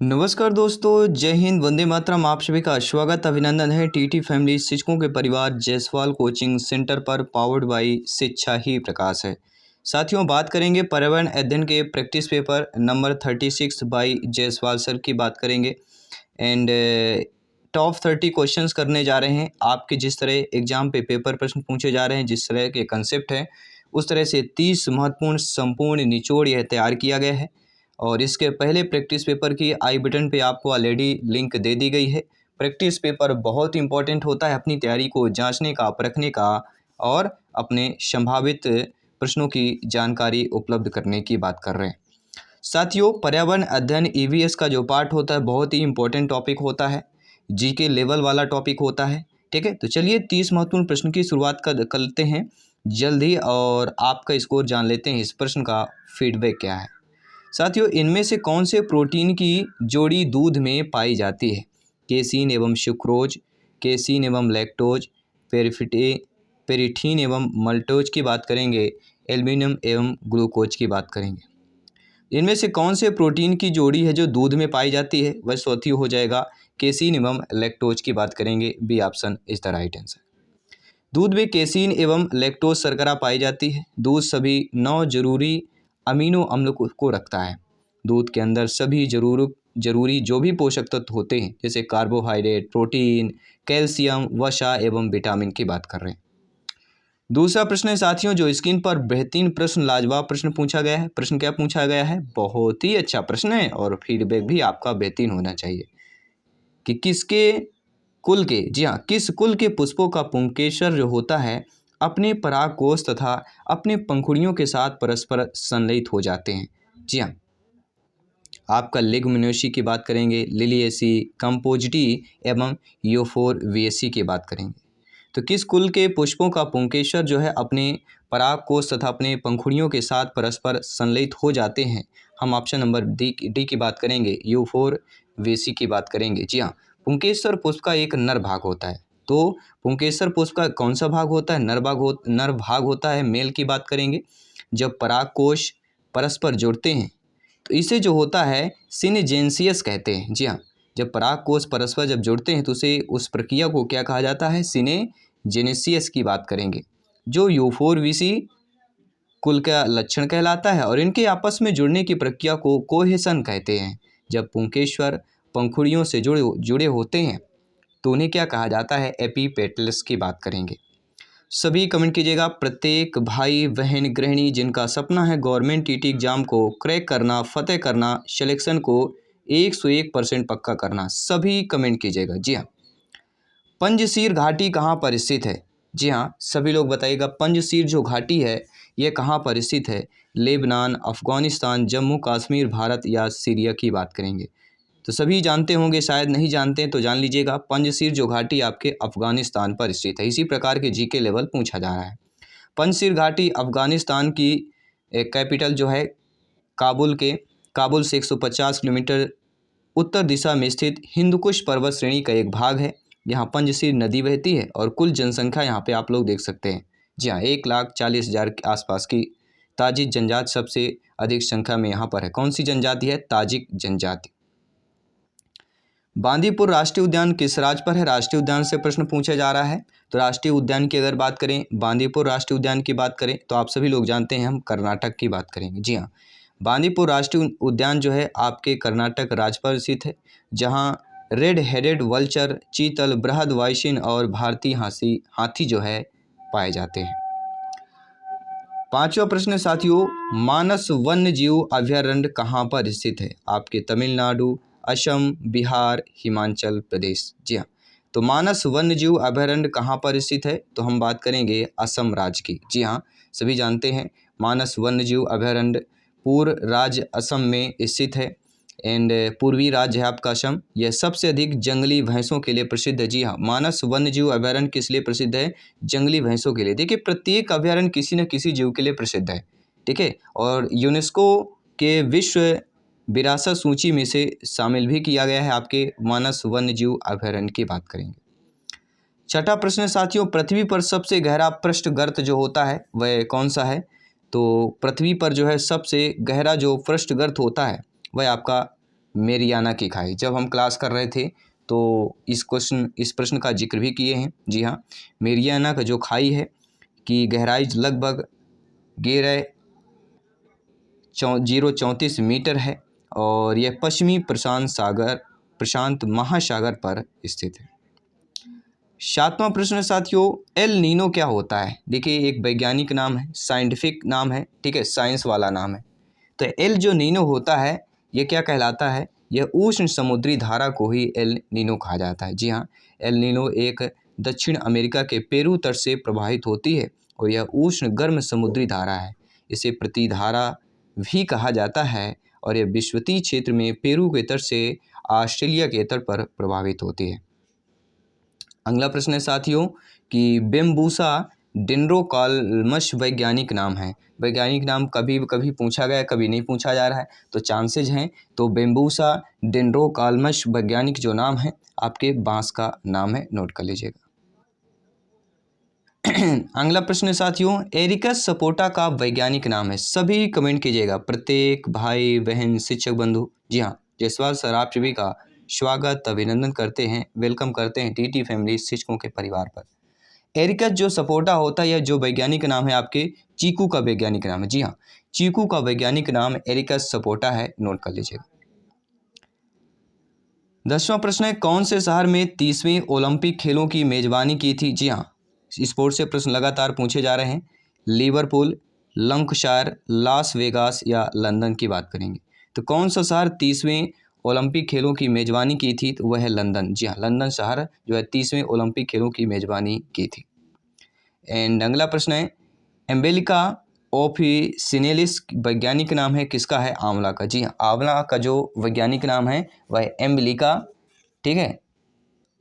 नमस्कार दोस्तों, जय हिंद, वंदे मातरम। आप सभी का स्वागत अभिनंदन है टीटी फैमिली शिक्षकों के परिवार जायसवाल कोचिंग सेंटर पर, पावर्ड बाय शिक्षा ही प्रकाश है। साथियों, बात करेंगे पर्यावरण अध्ययन के practice paper number 36 by Jaiswal sir की बात करेंगे। एंड टॉप 30 क्वेश्चंस करने जा रहे हैं। आपके जिस तरह एग्जाम पे पेपर प्रश्न पूछे जा रहे हैं, जिस तरह के कंसेप्ट है, उस तरह से 30 महत्वपूर्ण संपूर्ण निचोड़ यह तैयार किया गया है। और इसके पहले प्रैक्टिस पेपर की आई बटन पे आपको ऑलरेडी लिंक दे दी गई है। प्रैक्टिस पेपर बहुत इंपॉर्टेंट होता है अपनी तैयारी को जांचने का, परखने का और अपने संभावित प्रश्नों की जानकारी उपलब्ध करने की बात कर रहे हैं। साथियों, पर्यावरण अध्ययन ईवीएस का जो पार्ट होता है बहुत ही इंपॉर्टेंट टॉपिक होता है, जीके लेवल वाला टॉपिक होता है। ठीक है, तो चलिए 30 महत्वपूर्ण प्रश्न की शुरुआत करते हैं जल्द ही, और आपका स्कोर जान लेते हैं। इस प्रश्न का फीडबैक क्या है। साथियों, इनमें से कौन से प्रोटीन की जोड़ी दूध में पाई जाती है? केसीन एवं सुक्रोज, केसीन एवं लैक्टोज, पेरिथीन एवं मल्टोज की बात करेंगे, एल्यूमिनियम एवं ग्लूकोज की बात करेंगे। इनमें से कौन से प्रोटीन की जोड़ी है जो दूध में पाई जाती है? वह चौथी हो जाएगा, केसीन एवं लैक्टोज की बात करेंगे। B option is the right answer. दूध में केसीन एवं लैक्टोज शर्करा पाई जाती है। दूध सभी 9 जरूरी अमीनो अम्ल को रखता है। दूध के अंदर सभी जरूरी जो भी पोषक तत्व होते हैं, जैसे कार्बोहाइड्रेट, प्रोटीन, कैल्शियम, वसा एवं विटामिन की बात कर रहे हैं। दूसरा प्रश्न है साथियों, जो स्क्रीन पर बेहतरीन प्रश्न, लाजवाब प्रश्न पूछा गया है। प्रश्न क्या पूछा गया है? बहुत ही अच्छा प्रश्न है और फीडबैक भी आपका बेहतरीन होना चाहिए कि किसके कुल के, जी हाँ, किस कुल के पुष्पों का पुंकेसर जो होता है अपने परागकोश तथा अपने पंखुड़ियों के साथ परस्पर संलयित हो जाते हैं? जी हाँ, आपका लेगुमिनोसी की बात करेंगे, लिलिएसी, कंपोजिटी एवं यूफोरबिएसी की बात करेंगे। तो किस कुल के पुष्पों का पुंकेसर जो है अपने परागकोश तथा अपने पंखुड़ियों के साथ परस्पर संलयित हो जाते हैं? हम ऑप्शन नंबर डी की बात करेंगे, यूफोरबिएसी की बात करेंगे। जी हाँ, पुंकेसर पुष्प का एक नर भाग होता है। तो पुंकेसर पुष्प का कौन सा भाग होता है? नर भाग होता है। मेल की बात करेंगे। जब परागकोश परस्पर जुड़ते हैं तो इसे जो होता है सिनजेंसियस कहते हैं। जी हाँ, जब परागकोश परस्पर जब जुड़ते हैं तो उसे उस प्रक्रिया को क्या कहा जाता है? सिनेजेनेसियस की बात करेंगे, जो यूफोरबिएसी कुल का लक्षण कहलाता है। और इनके आपस में जुड़ने की प्रक्रिया को कोहेसन कहते हैं। जब पुंकेसर पंखुड़ियों से जुड़े होते हैं तो उन्हें क्या कहा जाता है? एपीपेटल्स की बात करेंगे। सभी कमेंट कीजिएगा। प्रत्येक भाई बहन गृहिणी जिनका सपना है गवर्नमेंट टीटी एग्जाम को क्रैक करना, फतेह करना, सिलेक्शन को 101% पक्का करना, सभी कमेंट कीजिएगा। जी हाँ, पंजशीर घाटी कहाँ पर स्थित है? जी हाँ, सभी लोग बताइएगा। पंजशीर जो घाटी है ये कहाँ पर स्थित है? लेबनान, अफगानिस्तान, जम्मू कश्मीर, भारत या सीरिया की बात करेंगे। तो सभी जानते होंगे, शायद नहीं जानते हैं तो जान लीजिएगा। पंजशीर जो घाटी आपके अफगानिस्तान पर स्थित है। इसी प्रकार के जीके लेवल पूछा जा रहा है। पंजशीर घाटी अफगानिस्तान की कैपिटल जो है काबुल से 150 किलोमीटर उत्तर दिशा में स्थित हिंदुकुश पर्वत श्रेणी का एक भाग है। यहाँ पंजशीर नदी बहती है और कुल जनसंख्या यहाँ पे आप लोग देख सकते हैं। जी हाँ, 1,40,000 के आसपास की ताजिक जनजाति सबसे अधिक संख्या में यहाँ पर है। कौन सी जनजाति है? ताजिक जनजाति। बांदीपुर राष्ट्रीय उद्यान किस राज्य पर है? राष्ट्रीय उद्यान से प्रश्न पूछा जा रहा है। तो राष्ट्रीय उद्यान की अगर बात करें, बांदीपुर राष्ट्रीय उद्यान की बात करें तो आप सभी लोग जानते हैं हम कर्नाटक की बात करेंगे। जी हाँ, बांदीपुर राष्ट्रीय उद्यान जो है आपके कर्नाटक राज्य पर स्थित है, जहाँ रेड हेडेड वल्चर, चीतल, बृहद वाइसिन और भारतीय हाथी जो है पाए जाते हैं। पांचवा प्रश्न साथियों, मानस वन्य जीव अभयारण्य कहाँ पर स्थित है? आपके तमिलनाडु, असम, बिहार, हिमाचल प्रदेश। जी हाँ, तो मानस वन्यजीव अभयारण्य कहाँ पर स्थित है? तो हम बात करेंगे असम राज्य की। जी हाँ, सभी जानते हैं मानस वन्यजीव अभयारण्य पूर्व राज्य असम में स्थित है। एंड पूर्वी राज्य है आपका असम। यह सबसे अधिक जंगली भैंसों के लिए प्रसिद्ध है। जी हाँ, मानस वन्यजीव अभयारण्य किस लिए प्रसिद्ध है? जंगली भैंसों के लिए। देखिए, प्रत्येक अभयारण्य किसी न किसी जीव के लिए प्रसिद्ध है। ठीक है, और यूनेस्को के विश्व विरासत सूची में से शामिल भी किया गया है। आपके मानस वन्यजीव अभयारण्य की बात करेंगे। छठा प्रश्न साथियों, पृथ्वी पर सबसे गहरा पृष्ठ गर्त जो होता है वह कौन सा है? तो पृथ्वी पर जो है सबसे गहरा जो पृष्ठ गर्त होता है वह आपका मेरियाना की खाई। जब हम क्लास कर रहे थे तो इस प्रश्न का जिक्र भी किए हैं। जी हाँ, मेरियाना का जो खाई है की गहराई लगभग 0.34 मीटर है और यह पश्चिमी प्रशांत महासागर पर स्थित है। 7वां प्रश्न साथियों, एल नीनो क्या होता है? देखिए, एक वैज्ञानिक नाम है, साइंटिफिक नाम है, ठीक है, साइंस वाला नाम है। तो एल जो नीनो होता है ये क्या कहलाता है? यह उष्ण समुद्री धारा को ही एल नीनो कहा जाता है। जी हाँ, एल नीनो एक दक्षिण अमेरिका के पेरू तट से प्रवाहित होती है और यह उष्ण गर्म समुद्री धारा है। इसे प्रतिधारा भी कहा जाता है और यह विषुवतीय क्षेत्र में पेरू के तट से ऑस्ट्रेलिया के तट पर प्रभावित होती है। अगला प्रश्न है साथियों कि बेम्बूसा डेंड्रोकाल्मस वैज्ञानिक नाम है। वैज्ञानिक नाम कभी कभी पूछा गया, कभी नहीं पूछा जा रहा है, तो चांसेज हैं। तो बेम्बूसा डेंड्रोकाल्मस वैज्ञानिक जो नाम है आपके बांस का नाम है, नोट कर लीजिएगा। अगला प्रश्न है साथियों, एरिकस सपोटा का वैज्ञानिक नाम है। सभी कमेंट कीजिएगा, प्रत्येक भाई बहन शिक्षक बंधु। जी हाँ, जयसवाल सर आप सभी का स्वागत अभिनंदन करते हैं, वेलकम करते हैं टीटी फैमिली शिक्षकों के परिवार पर। एरिकस जो सपोटा होता है, यह जो वैज्ञानिक नाम है आपके चीकू का वैज्ञानिक नाम है। जी हाँ, चीकू का वैज्ञानिक नाम एरिकस सपोटा है, नोट कर लीजिएगा। 10वां प्रश्न है, कौन से शहर में 30वें ओलंपिक खेलों की मेजबानी की थी? जी हाँ, स्पोर्ट्स से प्रश्न लगातार पूछे जा रहे हैं। लिवरपूल, लंकाशायर, लास वेगास या लंदन की बात करेंगे। तो कौन सा शहर 30वें ओलंपिक खेलों की मेजबानी की थी? तो वह है लंदन। जी हाँ, लंदन शहर जो है 30वें ओलंपिक खेलों की मेजबानी की थी। एंड अगला प्रश्न है, एम्बेलिका ऑफिसिनेलिस वैज्ञानिक नाम है किसका है? आंवला का। जी हाँ, आंवला का जो वैज्ञानिक नाम है वह एम्बेलिका, ठीक है,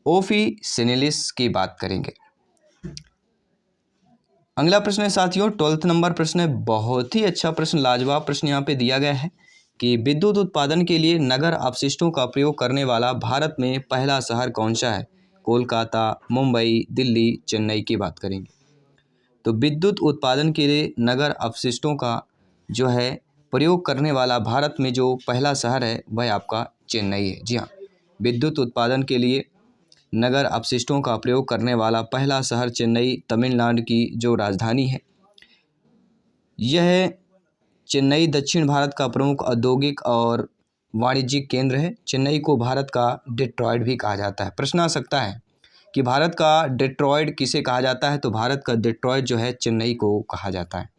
ऑफिसिनेलिस की बात करेंगे। अगला प्रश्न है साथियों 12th नंबर प्रश्न है, बहुत ही अच्छा प्रश्न, लाजवाब प्रश्न यहाँ पे दिया गया है कि विद्युत उत्पादन के लिए नगर अपशिष्टों का प्रयोग करने वाला भारत में पहला शहर कौन सा है? कोलकाता, मुंबई, दिल्ली, चेन्नई की बात करेंगे। तो विद्युत उत्पादन के लिए नगर अपशिष्टों का जो है प्रयोग करने वाला भारत में जो पहला शहर है वह आपका चेन्नई है। जी हाँ, विद्युत उत्पादन के लिए नगर अपशिष्टों का प्रयोग करने वाला पहला शहर चेन्नई, तमिलनाडु की जो राजधानी है। यह चेन्नई दक्षिण भारत का प्रमुख औद्योगिक और वाणिज्यिक केंद्र है। चेन्नई को भारत का डेट्रॉयट भी कहा जाता है। प्रश्न आ सकता है कि भारत का डेट्रॉयट किसे कहा जाता है? तो भारत का डेट्रॉयट जो है चेन्नई को कहा जाता है।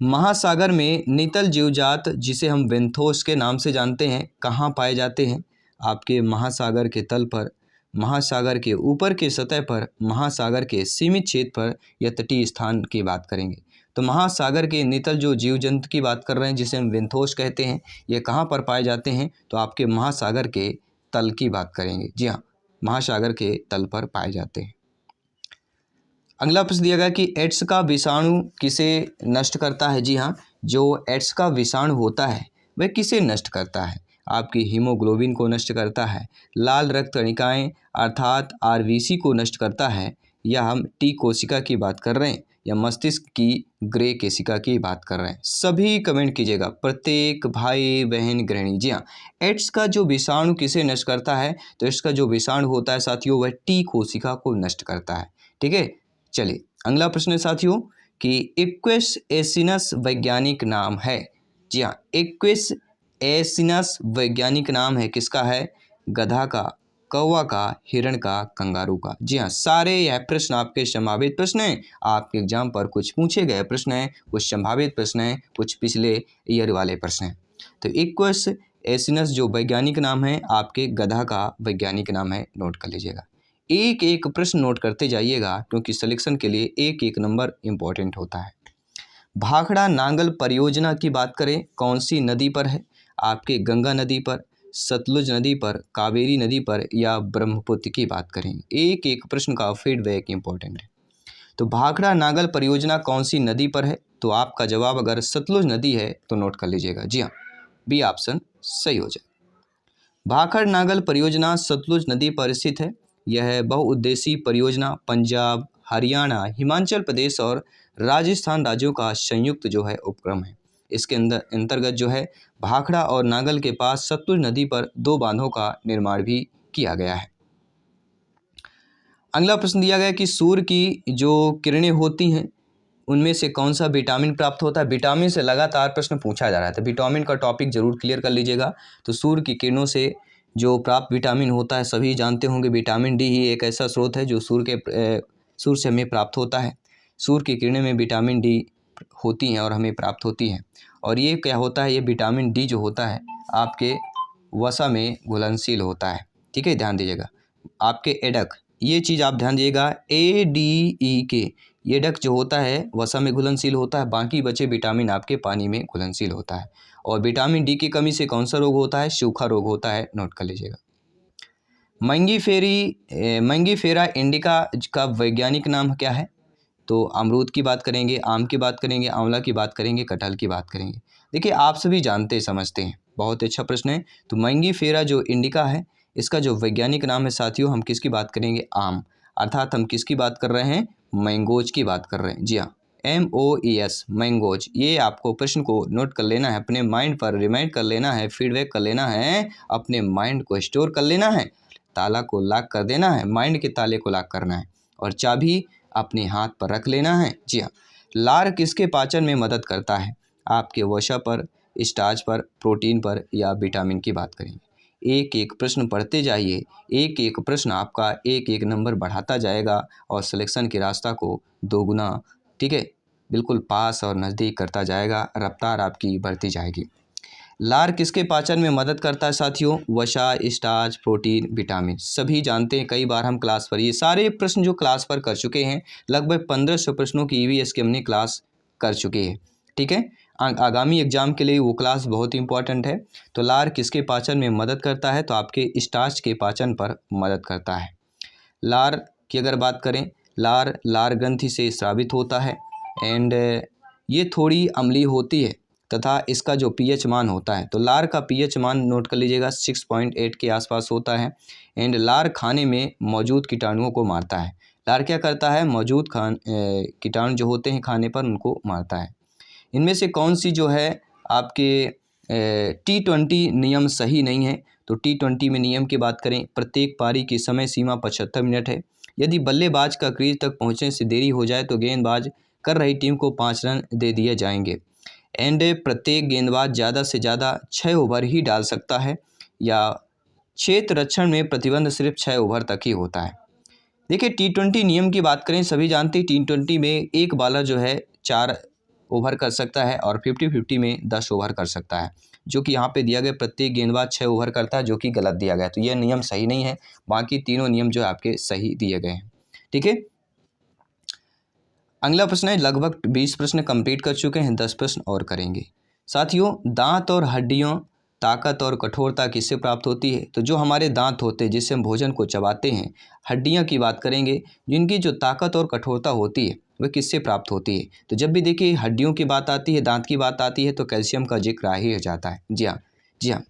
महासागर में नितल जीवजात जिसे हम वेंथोस के नाम से जानते हैं कहाँ पाए जाते हैं? आपके महासागर के तल पर, महासागर के ऊपर के सतह पर, महासागर के सीमित क्षेत्र पर या तटीय स्थान की बात करेंगे। तो महासागर के नितल जो जीव जंतु की बात कर रहे हैं जिसे हम वेंथोस कहते हैं, ये कहाँ पर पाए जाते हैं? तो आपके महासागर के तल की बात करेंगे। जी हाँ, महासागर के तल पर पाए जाते हैं। अगला प्रश्न दिया गया कि एड्स का विषाणु किसे नष्ट करता है? जी हाँ, जो एड्स का विषाणु होता है वह किसे नष्ट करता है? आपकी हीमोग्लोबिन को नष्ट करता है, लाल रक्त कणिकाएं अर्थात आरबीसी को नष्ट करता है, या हम टी कोशिका की बात कर रहे हैं या मस्तिष्क की ग्रे कोशिका की बात कर रहे हैं? सभी कमेंट कीजिएगा, प्रत्येक भाई बहन गृहिणी। जी हाँ, एड्स का जो विषाणु किसे नष्ट करता है? तो इसका जो विषाणु होता है साथियों वह टी कोशिका को नष्ट करता है। ठीक है, चलिए अगला प्रश्न है साथियों कि इक्वेस एसिनस वैज्ञानिक नाम है। जी हाँ, इक्वेस एसिनस वैज्ञानिक नाम है किसका है? गधा का, कौवा का, हिरण का, कंगारू का। जी हाँ, सारे यह प्रश्न आपके संभावित प्रश्न हैं। आपके एग्जाम पर कुछ पूछे गए प्रश्न हैं, कुछ संभावित प्रश्न हैं, कुछ पिछले ईयर वाले प्रश्न हैं। तो इक्वेस एसिनस जो वैज्ञानिक नाम है आपके गधा का वैज्ञानिक नाम है, नोट कर लीजिएगा। एक एक प्रश्न नोट करते जाइएगा क्योंकि सिलेक्शन के लिए एक एक नंबर इम्पोर्टेंट होता है। भाखड़ा नांगल परियोजना की बात करें, कौन सी नदी पर है? आपके गंगा नदी पर, सतलुज नदी पर, कावेरी नदी पर या ब्रह्मपुत्र की बात करेंगे। एक एक प्रश्न का फीडबैक इम्पोर्टेंट है। तो भाखड़ा नांगल परियोजना कौन सी नदी पर है? तो आपका जवाब अगर सतलुज नदी है तो नोट कर लीजिएगा। जी हाँ, बी ऑप्शन सही हो जाए। भाखड़ नांगल परियोजना सतलुज नदी पर स्थित है। यह बहुउद्देशीय परियोजना पंजाब, हरियाणा, हिमाचल प्रदेश और राजस्थान राज्यों का संयुक्त जो है उपक्रम है। इसके अंतर्गत जो है भाखड़ा और नागल के पास सतलुज नदी पर 2 बांधों का निर्माण भी किया गया है। अगला प्रश्न दिया गया कि सूर्य की जो किरणें होती हैं उनमें से कौन सा विटामिन प्राप्त होता है। विटामिन से लगातार प्रश्न पूछा जा रहा है, तो विटामिन का टॉपिक जरूर क्लियर कर लीजिएगा। तो सूर्य की किरणों से जो प्राप्त विटामिन होता है, सभी जानते होंगे विटामिन डी ही एक ऐसा स्रोत है जो सूर्य से हमें प्राप्त होता है। सूर्य की किरणें में विटामिन डी होती हैं और हमें प्राप्त होती हैं। और ये क्या होता है, ये विटामिन डी जो होता है आपके वसा में घुलनशील होता है। ठीक है, ध्यान दीजिएगा। आपके एडक, ये चीज़ आप ध्यान दीजिएगा, ADE ये डक जो होता है वसा में घुलनशील होता है, बाकी बचे विटामिन आपके पानी में घुलनशील होता है। और विटामिन डी की कमी से कौन सा रोग होता है, सूखा रोग होता है, नोट कर लीजिएगा। मैंगीफेरा इंडिका का वैज्ञानिक नाम क्या है। तो अमरूद की बात करेंगे, आम की बात करेंगे, आंवला की बात करेंगे, कटहल की बात करेंगे। देखिए आप सभी जानते समझते हैं, बहुत अच्छा प्रश्न है। तो मैंगीफेरा जो इंडिका है इसका जो वैज्ञानिक नाम है साथियों, हम किसकी बात करेंगे, आम, अर्थात हम किसकी बात कर रहे हैं, मैंगोज की बात कर रहे हैं। जी हाँ, MOES मैंगोज। ये आपको प्रश्न को नोट कर लेना है, अपने माइंड पर रिमाइंड कर लेना है, फीडबैक कर लेना है, अपने माइंड को स्टोर कर लेना है, ताला को लॉक कर देना है, माइंड के ताले को लॉक करना है और चाबी अपने हाथ पर रख लेना है। जी हाँ, लार किसके पाचन में मदद करता है, आपके वसा पर, स्टार्च पर, प्रोटीन पर या विटामिन की बात करेंगे। एक एक प्रश्न पढ़ते जाइए, एक एक प्रश्न आपका एक एक नंबर बढ़ाता जाएगा और सिलेक्शन के रास्ता को दोगुना, ठीक है, बिल्कुल पास और नज़दीक करता जाएगा, रफ्तार आपकी बढ़ती जाएगी। लार किसके पाचन में मदद करता है साथियों, वसा, स्टार्च, प्रोटीन, विटामिन, सभी जानते हैं। कई बार हम क्लास पर ये सारे प्रश्न जो क्लास पर कर चुके हैं, लगभग 1500 प्रश्नों की EVS की हमने क्लास कर चुके हैं। ठीक है, आगामी एग्जाम के लिए वो क्लास बहुत इंपॉर्टेंट है। तो लार किसके पाचन में मदद करता है, तो आपके स्टार्च के पाचन पर मदद करता है। लार की अगर बात करें, लार ग्रंथि से स्रावित होता है एंड ये थोड़ी अम्लीय होती है तथा इसका जो pH मान होता है, तो लार का pH मान नोट कर लीजिएगा 6.8 के आसपास होता है। एंड लार खाने में मौजूद कीटाणुओं को मारता है। लार क्या करता है, मौजूद कीटाणु जो होते हैं खाने पर उनको मारता है। इनमें से कौन सी जो है आपके T20 नियम सही नहीं है। तो T20 में नियम की बात करें, प्रत्येक पारी की समय सीमा 75 मिनट है। यदि बल्लेबाज का क्रीज तक पहुंचने से देरी हो जाए तो गेंदबाज कर रही टीम को 5 रन दे दिए जाएंगे। एंड प्रत्येक गेंदबाज ज़्यादा से ज़्यादा 6 ओवर ही डाल सकता है या क्षेत्र रक्षण में प्रतिबंध सिर्फ 6 ओवर तक ही होता है। देखिए T20 नियम की बात करें, सभी जानते हैं T20 में एक बॉलर जो है 4 ओवर कर सकता है और 50-50 में 10 ओवर कर सकता है, जो कि यहाँ पे दिया गया प्रत्येक गेंदबाज 6 ओवर करता है, जो कि गलत दिया गया। तो यह नियम सही नहीं है, बाकी तीनों नियम जो है आपके सही दिए गए हैं। ठीक है, अगला प्रश्न है, लगभग 20 प्रश्न कंप्लीट कर चुके हैं, 10 प्रश्न और करेंगे। साथियों, दांत और हड्डियों ताकत और कठोरता किससे प्राप्त होती है। तो जो हमारे दांत होते हैं जिससे हम भोजन को चबाते हैं, हड्डियां की बात करेंगे, जिनकी जो ताकत और कठोरता होती है वह किससे प्राप्त होती है। तो जब भी देखिए हड्डियों की बात आती है, दांत की बात आती है, तो कैल्शियम का जिक्र आ ही हो जाता है। जी हाँ, जी हाँ,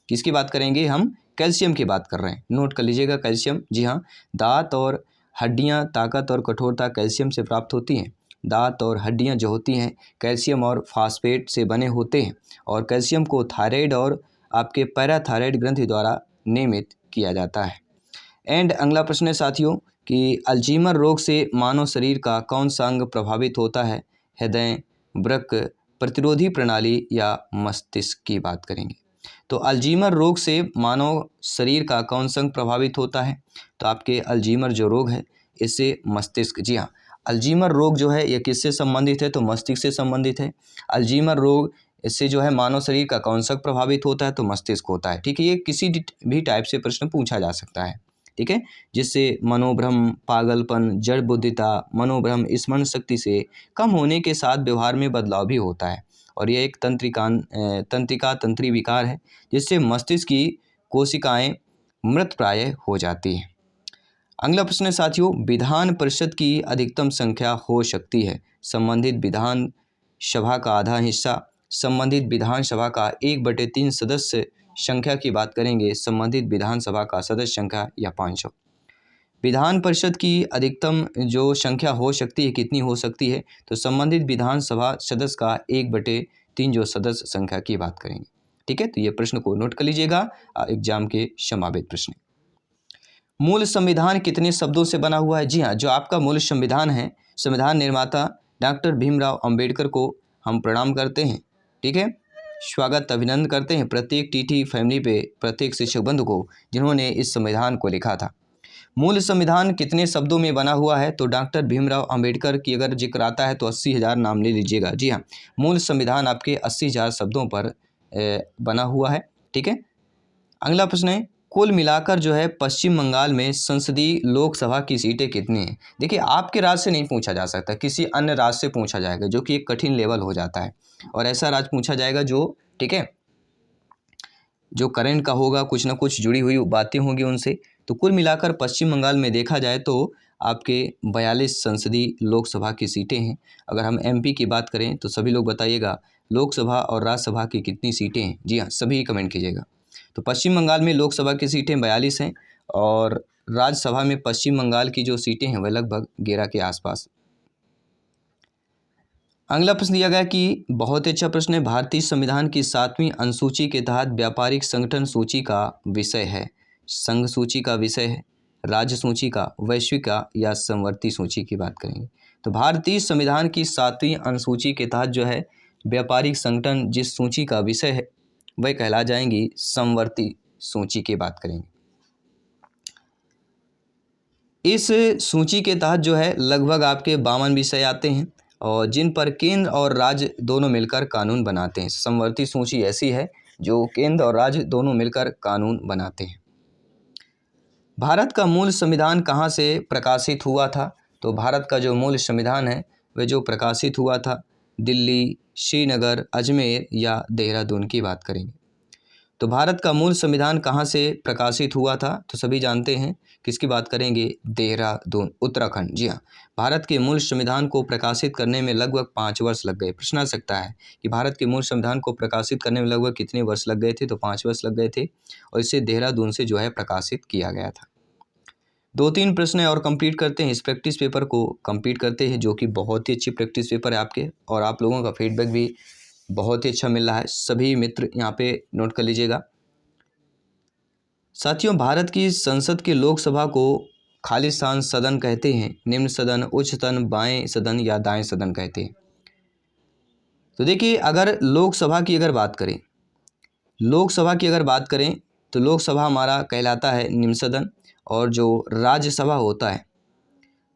किसकी बात करेंगे हम, कैल्शियम की बात कर रहे हैं, नोट कर लीजिएगा कैल्शियम। जी हाँ, दांत और हड्डियाँ ताकत और कठोरता कैल्शियम से प्राप्त होती हैं। दांत और हड्डियाँ जो होती हैं कैल्शियम और फास्फेट से बने होते हैं और कैल्शियम को थायराइड और आपके पैराथायराइड ग्रंथि द्वारा नियमित किया जाता है। एंड अगला प्रश्न है साथियों कि अल्जीमर रोग से मानव शरीर का कौन सा अंग प्रभावित होता है, हृदय, वृक्क, प्रतिरोधी प्रणाली या मस्तिष्क की बात करेंगे। तो अल्जीमर रोग से मानव शरीर का कौन सा अंग प्रभावित होता है, तो आपके अल्जीमर जो रोग है इससे मस्तिष्क, जी हाँ, अल्जीमर रोग जो है ये किससे संबंधित है, तो मस्तिष्क से संबंधित है। अल्जीमर रोग इससे जो है मानव शरीर का कौन सा प्रभावित होता है, तो मस्तिष्क होता है। ठीक है, ये किसी भी टाइप से प्रश्न पूछा जा सकता है। ठीक है, जिससे मनोभ्रम, पागलपन, जड़ बुद्धिता, मनोभ्रम, स्मरण शक्ति से कम होने के साथ व्यवहार में बदलाव भी होता है और यह एक तंत्री विकार है जिससे मस्तिष्क की कोशिकाएं मृत प्राय हो जाती हैं। अगला प्रश्न है साथियों, विधान परिषद की अधिकतम संख्या हो सकती है, संबंधित विधान सभा का आधा हिस्सा, संबंधित विधानसभा का 1/3 सदस्य संख्या की बात करेंगे, संबंधित विधानसभा का सदस्य संख्या या 500। विधान परिषद की अधिकतम जो संख्या हो सकती है कितनी हो सकती है, तो संबंधित विधानसभा सदस्य का 3 जो सदस्य संख्या की बात करेंगे। ठीक है, तो ये प्रश्न को नोट कर लीजिएगा, एग्जाम के संभावित प्रश्न। मूल संविधान कितने शब्दों से बना हुआ है? जी हाँ, जो आपका मूल संविधान है, संविधान निर्माता डॉक्टर भीमराव अंबेडकर को हम प्रणाम करते हैं। ठीक है, स्वागत अभिनंदन करते हैं प्रत्येक टीटी फैमिली पे, प्रत्येक शिक्षक बंधु को जिन्होंने इस संविधान को लिखा था। मूल संविधान कितने शब्दों में बना हुआ है? तो डॉक्टर भीमराव अंबेडकर की अगर जिक्र आता है तो 80,000 नाम ले लीजिएगा। जी हाँ, मूल संविधान आपके 80,000 शब्दों पर बना हुआ है। ठीक है, अगला प्रश्न है, कुल मिलाकर जो है पश्चिम बंगाल में संसदीय लोकसभा की सीटें कितनी हैं? देखिए, आपके राज्य से नहीं पूछा जा सकता, किसी अन्य राज्य से पूछा जाएगा, जो कि एक कठिन लेवल हो जाता है। और ऐसा राज्य पूछा जाएगा जो, ठीक है, जो करंट का होगा, कुछ ना कुछ जुड़ी हुई बातें होंगी उनसे। तो कुल मिलाकर पश्चिम बंगाल में देखा जाए तो आपके 42 संसदीय लोकसभा की सीटें हैं। अगर हम एमपी की बात करें तो सभी लोग बताइएगा लोकसभा और राज्यसभा की कितनी सीटें हैं? जी हाँ, सभी कमेंट कीजिएगा। तो पश्चिम बंगाल में लोकसभा की सीटें 42 हैं और राज्यसभा में पश्चिम बंगाल की जो सीटें हैं वह लगभग 11 के आसपास। अगला प्रश्न दिया गया कि बहुत अच्छा प्रश्न है, भारतीय संविधान की 7वीं अनुसूची के तहत व्यापारिक संगठन सूची का विषय है। संघ सूची का विषय है, राज्य सूची का, वैश्विक का या समवर्ती सूची की बात करेंगे। तो भारतीय संविधान की 7वीं अनुसूची के तहत जो है व्यापारिक संगठन जिस सूची का विषय है वह कहला जाएंगी समवर्ती सूची की बात करेंगे। इस सूची के तहत जो है लगभग आपके 52 विषय आते हैं और जिन पर केंद्र और राज्य दोनों मिलकर कानून बनाते हैं। समवर्ती सूची ऐसी है जो केंद्र और राज्य दोनों मिलकर कानून बनाते हैं। भारत का मूल संविधान कहाँ से प्रकाशित हुआ था? तो भारत का जो मूल संविधान है वह जो प्रकाशित हुआ था दिल्ली, श्रीनगर, अजमेर या देहरादून की बात करेंगे। तो भारत का मूल संविधान कहाँ से प्रकाशित हुआ था? तो सभी जानते हैं, किसकी बात करेंगे? देहरादून, उत्तराखंड। जी हाँ, भारत के मूल संविधान को प्रकाशित करने में लगभग 5 वर्ष लग गए। प्रश्न आ सकता है कि भारत के मूल संविधान को प्रकाशित करने में लगभग कितने वर्ष लग गए थे? तो 5 वर्ष लग गए थे और इसे देहरादून से जो है प्रकाशित किया गया था। 2-3 प्रश्न और कंप्लीट करते हैं, इस प्रैक्टिस पेपर को कंप्लीट करते हैं, जो कि बहुत ही अच्छी प्रैक्टिस पेपर है आपके और आप लोगों का फीडबैक भी बहुत ही अच्छा मिल रहा है। सभी मित्र यहाँ पे नोट कर लीजिएगा। साथियों, भारत की संसद के लोकसभा को खालिस्तान सदन कहते हैं, निम्न सदन, उच्च सदन, बाएं सदन या दाएं सदन कहते हैं। तो देखिए, अगर लोकसभा की अगर बात करें, लोकसभा की अगर बात करें तो लोकसभा हमारा कहलाता है निम्न सदन और जो राज्यसभा होता है,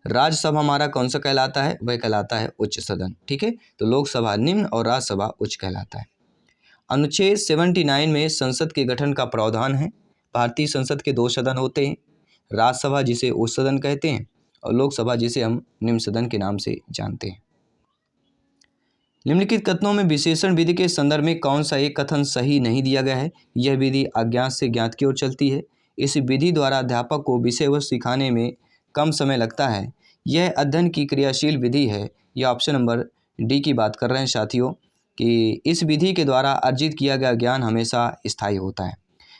राज्यसभा हमारा कौन सा कहलाता है? वह कहलाता है उच्च सदन। ठीक है, तो लोकसभा निम्न और राज्यसभा उच्च कहलाता है। अनुच्छेद 79 में संसद के गठन का प्रावधान है। भारतीय संसद के 2 सदन होते हैं, राज्यसभा जिसे उच्च सदन कहते हैं और लोकसभा जिसे हम निम्न सदन के नाम से जानते हैं। निम्नलिखित कथनों में विशेषण विधि के संदर्भ में कौन सा एक कथन सही नहीं दिया गया है? यह विधि अज्ञात से ज्ञात की ओर चलती है। इस विधि द्वारा अध्यापक को विषय वस्तु सिखाने में कम समय लगता है। यह अध्ययन की क्रियाशील विधि है। यह ऑप्शन नंबर डी की बात कर रहे हैं साथियों कि इस विधि के द्वारा अर्जित किया गया ज्ञान हमेशा स्थायी होता है।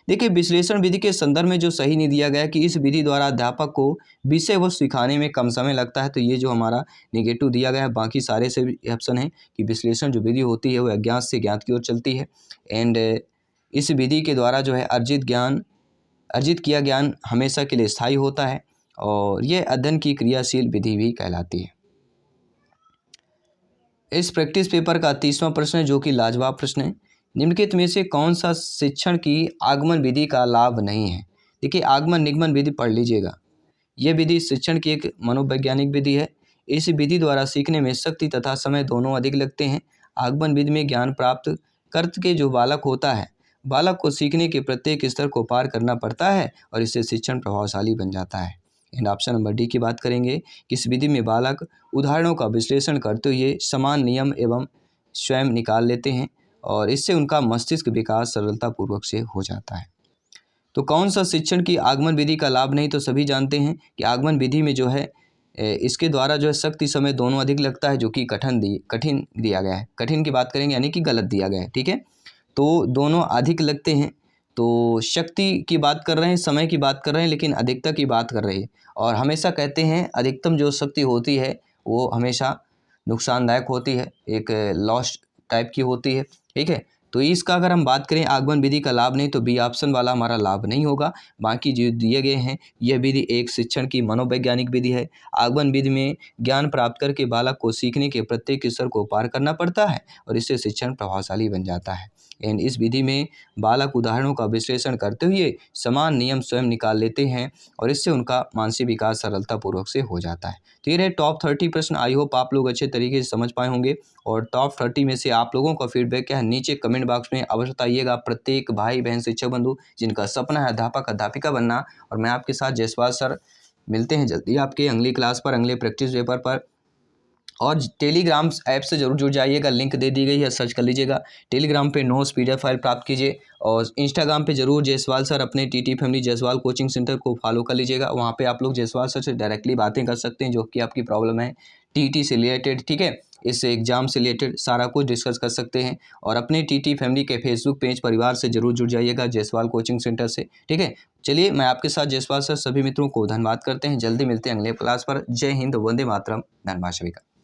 देखिए, विश्लेषण विधि के संदर्भ में जो सही नहीं दिया गया कि इस विधि द्वारा अध्यापक को विषय वस्तु सिखाने में कम समय लगता है, तो ये जो हमारा नेगेटिव दिया गया है। बाकी सारे से भी ऑप्शन है कि विश्लेषण जो विधि होती है वो अज्ञात से ज्ञात की ओर चलती है एंड इस विधि के द्वारा जो है अर्जित किया ज्ञान हमेशा के लिए स्थायी होता है और यह अध्ययन की क्रियाशील विधि भी कहलाती है। इस प्रैक्टिस पेपर का 30वां प्रश्न है जो कि लाजवाब प्रश्न है। निम्नलिखित में से कौन सा शिक्षण की आगमन विधि का लाभ नहीं है? देखिए, आगमन निगमन विधि पढ़ लीजिएगा। यह विधि शिक्षण की एक मनोवैज्ञानिक विधि है। इस विधि द्वारा सीखने में शक्ति तथा समय दोनों अधिक लगते हैं। आगमन विधि में ज्ञान प्राप्त करके जो बालक होता है, बालक को सीखने के प्रत्येक स्तर को पार करना पड़ता है और इससे शिक्षण प्रभावशाली बन जाता है। एंड ऑप्शन नंबर डी की बात करेंगे। इस विधि में बालक उदाहरणों का विश्लेषण करते हुए समान नियम एवं स्वयं निकाल लेते हैं और इससे उनका मस्तिष्क विकास सरलतापूर्वक से हो जाता है। तो कौन सा शिक्षण की आगमन विधि का लाभ नहीं? तो सभी जानते हैं कि आगमन विधि में जो है इसके द्वारा जो है शक्ति समय दोनों अधिक लगता है, जो कि कठिन दिया गया है। कठिन की बात करेंगे यानी कि गलत दिया गया है। ठीक है, तो दोनों अधिक लगते हैं। तो शक्ति की बात कर रहे हैं, समय की बात कर रहे हैं, लेकिन अधिकता की बात कर रहे हैं और हमेशा कहते हैं अधिकतम जो शक्ति होती है वो हमेशा नुकसानदायक होती है, एक लॉस्ट टाइप की होती है, ठीक है। तो इसका अगर हम बात करें आगमन विधि का लाभ नहीं, तो बी ऑप्शन वाला हमारा लाभ नहीं होगा। बाकी जो दिए गए हैं, यह विधि एक शिक्षण की मनोवैज्ञानिक विधि है। आगमन विधि में ज्ञान प्राप्त करके बालक को सीखने के प्रत्येक स्तर को पार करना पड़ता है और इससे शिक्षण प्रभावशाली बन जाता है। एंड इस विधि में बालक उदाहरणों का विश्लेषण करते हुए समान नियम स्वयं निकाल लेते हैं और इससे उनका मानसिक विकास सरलतापूर्वक से हो जाता है। तो ये रहे टॉप 30 प्रश्न। आई होप आप लोग अच्छे तरीके से समझ पाए होंगे और टॉप 30 में से आप लोगों का फीडबैक क्या है नीचे कमेंट बॉक्स में अवश्य बताइएगा। प्रत्येक भाई बहन शिक्षक बंधु जिनका सपना है अध्यापक अध्यापिका बनना, और मैं आपके साथ जायसवाल सर मिलते हैं जल्दी आपके अगली क्लास पर, अगले प्रैक्टिस पेपर पर। और टेलीग्राम ऐप से जरूर जुड़ जाइएगा, लिंक दे दी गई है, सर्च कर लीजिएगा। टेलीग्राम पे नोट्स PDF फाइल प्राप्त कीजिए और इंस्टाग्राम पे जरूर जायसवाल सर अपने TT family Jaiswal coaching centre को फॉलो कर लीजिएगा। वहाँ पे आप लोग जायसवाल सर से डायरेक्टली बातें कर सकते हैं जो कि आपकी प्रॉब्लम है TT से रिलेटेड, ठीक है। इससे एग्जाम से रिलेटेड सारा कुछ डिस्कस कर सकते हैं। और अपने TT फैमिली के फेसबुक पेज परिवार से जरूर जुड़ जाइएगा जायसवाल कोचिंग सेंटर से, ठीक है। चलिए मैं आपके साथ जायसवाल सर सभी मित्रों को धन्यवाद करते हैं। जल्दी मिलते हैं अगले क्लास पर। जय हिंद, वंदे मातरम, धन्यवाद सभी का।